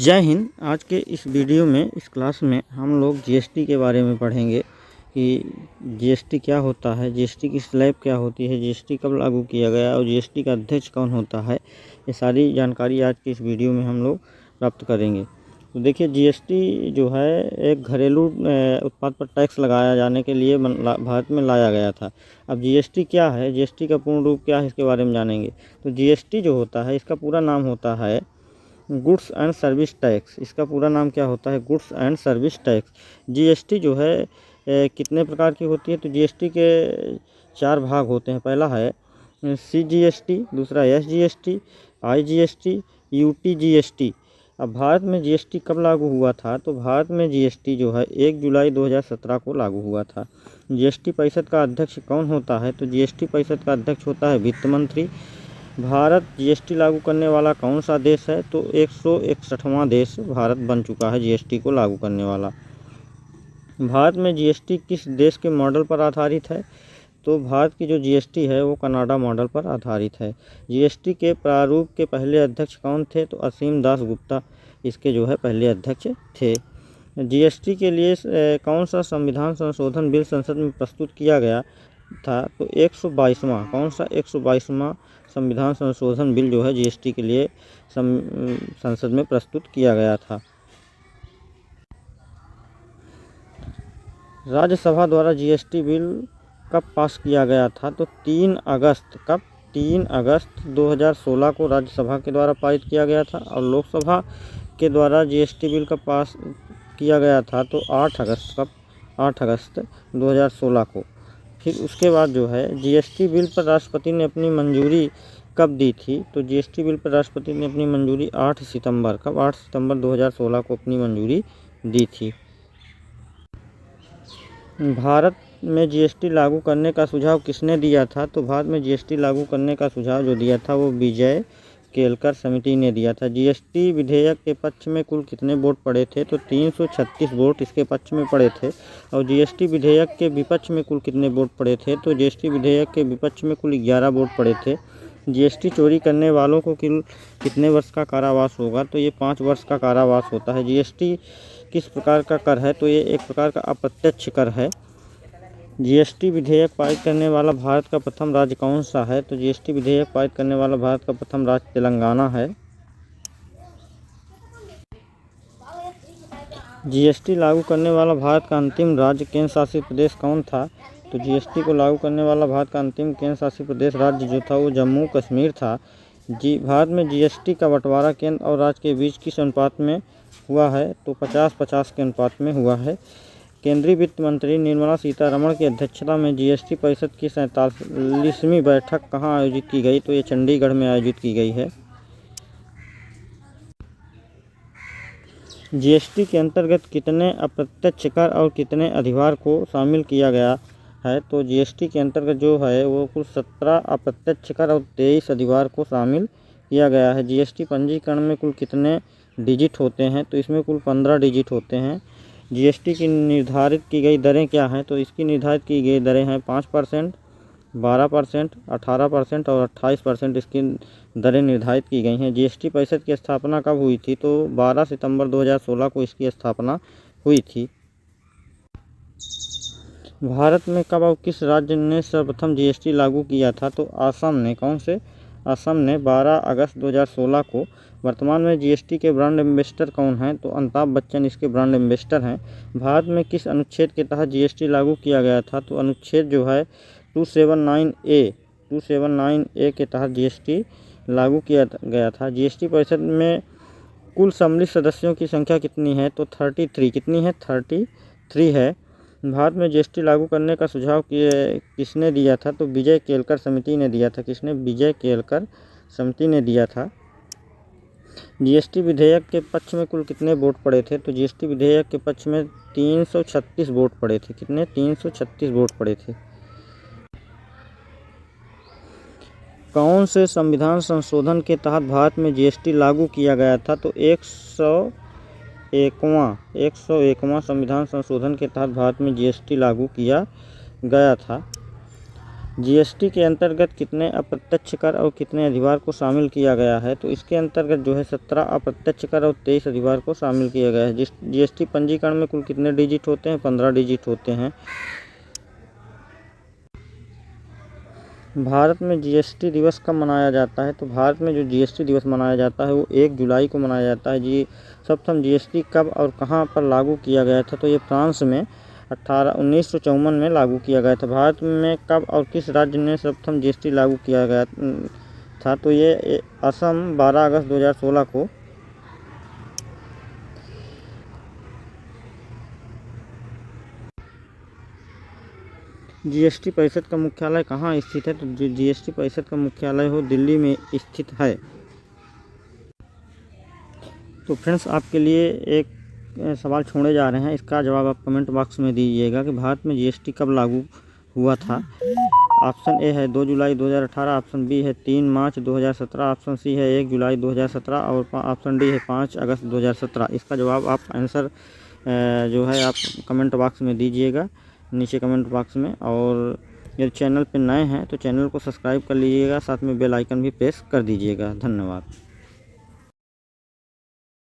जय हिंद। आज के इस वीडियो में इस क्लास में हम लोग जीएसटी के बारे में पढ़ेंगे कि जीएसटी क्या होता है, जीएसटी की स्लैब क्या होती है, जीएसटी कब लागू किया गया और जीएसटी का अध्यक्ष कौन होता है। ये सारी जानकारी आज की इस वीडियो में हम लोग प्राप्त करेंगे। तो देखिए, जीएसटी जो है एक घरेलू उत्पाद पर टैक्स लगाया जाने के लिए भारत में लाया गया था। अब जीएसटी क्या है, जीएसटी का पूर्ण रूप क्या है, इसके बारे में जानेंगे। तो जीएसटी जो होता है, इसका पूरा नाम होता है गुड्स एंड सर्विस टैक्स। इसका पूरा नाम क्या होता है? Goods and service tax. GST जो है कितने प्रकार की होती है? तो जीएसटी के 4 भाग होते हैं। पहला है सीजीएसटी, दूसरा एसजीएसटी, आईजीएसटी, यूटीजीएसटी। अब भारत में जीएसटी कब लागू हुआ था? तो भारत में जीएसटी जो है 1 जुलाई 2017 को लागू हुआ था। जीएसटी परिषद का अध्यक्ष कौन होता है? तो जीएसटी परिषद का अध्यक्ष होता है वित्त मंत्री। भारत जीएसटी लागू करने वाला कौन सा देश है? तो 161वां देश भारत बन चुका है जीएसटी को लागू करने वाला। भारत में जीएसटी किस देश के मॉडल पर आधारित है? तो भारत की जो जीएसटी है वो कनाडा मॉडल पर आधारित है। जीएसटी के प्रारूप के पहले अध्यक्ष कौन थे? तो असीम दास गुप्ता इसके जो है पहले अध्यक्ष थे। जीएसटी के लिए कौन सा संविधान संशोधन बिल संसद में प्रस्तुत किया गया था? तो 122वां, कौन सा 122वां संविधान संशोधन बिल जो है जीएसटी के लिए संसद में प्रस्तुत किया गया था। राज्यसभा द्वारा जीएसटी बिल कब पास किया गया था? तो 3 अगस्त, कब? 3 अगस्त 2016 को राज्यसभा के द्वारा पारित किया गया था। और लोकसभा के द्वारा जीएसटी बिल कब पास किया गया था? तो 8 अगस्त, कब? 8 अगस्त 2016 को। फिर उसके बाद जो है जीएसटी बिल पर राष्ट्रपति ने अपनी मंजूरी कब दी थी? तो जीएसटी बिल पर राष्ट्रपति ने अपनी मंजूरी 8 सितंबर, कब? 8 सितंबर 2016 को अपनी मंजूरी दी थी। भारत में जीएसटी लागू करने का सुझाव किसने दिया था? तो भारत में जीएसटी लागू करने का सुझाव जो दिया था वो विजय केलकर समिति ने दिया था। जीएसटी विधेयक के पक्ष में कुल कितने वोट पड़े थे? तो 336 वोट इसके पक्ष में पड़े थे। और जीएसटी विधेयक के विपक्ष में कुल कितने वोट पड़े थे? तो जीएसटी विधेयक के विपक्ष में कुल 11 वोट पड़े थे। जीएसटी चोरी करने वालों को कितने वर्ष का कारावास होगा? तो ये 5 वर्ष का कारावास होता है। जीएसटी किस प्रकार का कर है? तो ये एक प्रकार का अप्रत्यक्ष कर है। जीएसटी विधेयक पारित करने वाला भारत का प्रथम राज्य कौन सा है? तो जीएसटी विधेयक पारित करने वाला भारत का प्रथम राज्य तेलंगाना है। जीएसटी लागू करने वाला भारत का अंतिम राज्य केंद्र शासित प्रदेश कौन था? तो जीएसटी को लागू करने वाला भारत का अंतिम केंद्र शासित प्रदेश राज्य जो था वो जम्मू कश्मीर था। भारत में जीएसटी का बंटवारा केंद्र और राज्य के बीच किस अनुपात में हुआ है? तो 50-50 के अनुपात में हुआ है। केंद्रीय वित्त मंत्री निर्मला सीतारमण की अध्यक्षता में जीएसटी परिषद की 47वीं बैठक कहाँ आयोजित की गई? तो ये चंडीगढ़ में आयोजित की गई है। जीएसटी के अंतर्गत कितने अप्रत्यक्ष कर और कितने अधिभार को शामिल किया गया है? तो जीएसटी के अंतर्गत जो है वो कुल 17 अप्रत्यक्ष कर और 23 अधिभार को शामिल किया गया है। जीएसटी पंजीकरण में कुल कितने डिजिट होते हैं? तो इसमें कुल 15 डिजिट होते हैं। जीएसटी की निर्धारित की गई दरें क्या हैं? तो इसकी निर्धारित की गई दरें हैं 5%, 12%, 18% और 28% इसकी दरें निर्धारित की गई हैं। जीएसटी परिषद की स्थापना कब हुई थी? तो 12 सितंबर 2016 को इसकी स्थापना हुई थी। भारत में कब और किस राज्य ने सर्वप्रथम जीएसटी लागू किया था? तो असम ने। कौन से? असम ने 12 अगस्त 2016 को। वर्तमान में जीएसटी के ब्रांड एम्बेसडर कौन हैं? तो अमिताभ बच्चन इसके ब्रांड एम्बेसडर हैं। भारत में किस अनुच्छेद के तहत जीएसटी लागू किया गया था? तो अनुच्छेद जो है 279A के तहत जीएसटी लागू किया गया था। जीएसटी परिषद में कुल सम्मिलित सदस्यों की संख्या कितनी है? तो 33। कितनी है? 33 है। भारत में जीएसटी लागू करने का सुझाव किसने दिया था? तो विजय केलकर समिति ने दिया था। किसने? विजय केलकर समिति ने दिया था। जीएसटी विधेयक के पक्ष में कुल कितने वोट पड़े थे? तो जीएसटी विधेयक के पक्ष में 336 वोट पड़े थे। कितने? 336 वोट पड़े थे। कौन से संविधान संशोधन के तहत भारत में जीएसटी लागू किया गया था? तो 101वां संविधान संशोधन के तहत भारत में जीएसटी लागू किया गया था। जीएसटी के अंतर्गत कितने अप्रत्यक्ष कर और कितने अधिभार को शामिल किया गया है? तो इसके अंतर्गत जो है 17 अप्रत्यक्ष कर और 23 अधिभार को शामिल किया गया है। जीएसटी पंजीकरण में कुल कितने डिजिट होते हैं? 15 डिजिट होते हैं। भारत में जीएसटी दिवस कब मनाया जाता है? तो भारत में जो जीएसटी दिवस मनाया जाता है वो 1 जुलाई को मनाया जाता है। जी सर्वप्रथम जीएसटी कब और कहाँ पर लागू किया गया था? तो ये फ्रांस में 1954 में लागू किया गया था। भारत में कब और किस राज्य ने सर्वप्रथम जीएसटी लागू किया गया था? तो ये असम 12 अगस्त 2016 को। जीएसटी परिषद का मुख्यालय कहाँ स्थित है? तो जीएसटी परिषद का मुख्यालय हो दिल्ली में स्थित है। तो फ्रेंड्स, आपके लिए एक सवाल छोड़े जा रहे हैं, इसका जवाब आप कमेंट बॉक्स में दीजिएगा कि भारत में जीएसटी कब लागू हुआ था। ऑप्शन ए है 2 जुलाई 2018, ऑप्शन बी है 3 मार्च 2017, ऑप्शन सी है 1 जुलाई 2017 और ऑप्शन डी है 5 अगस्त 2017। इसका जवाब आप आंसर जो है आप कमेंट बॉक्स में दीजिएगा, नीचे कमेंट बॉक्स में। और यदि चैनल पर नए हैं तो चैनल को सब्सक्राइब कर लीजिएगा, साथ में बेल आइकन भी प्रेस कर दीजिएगा। धन्यवाद।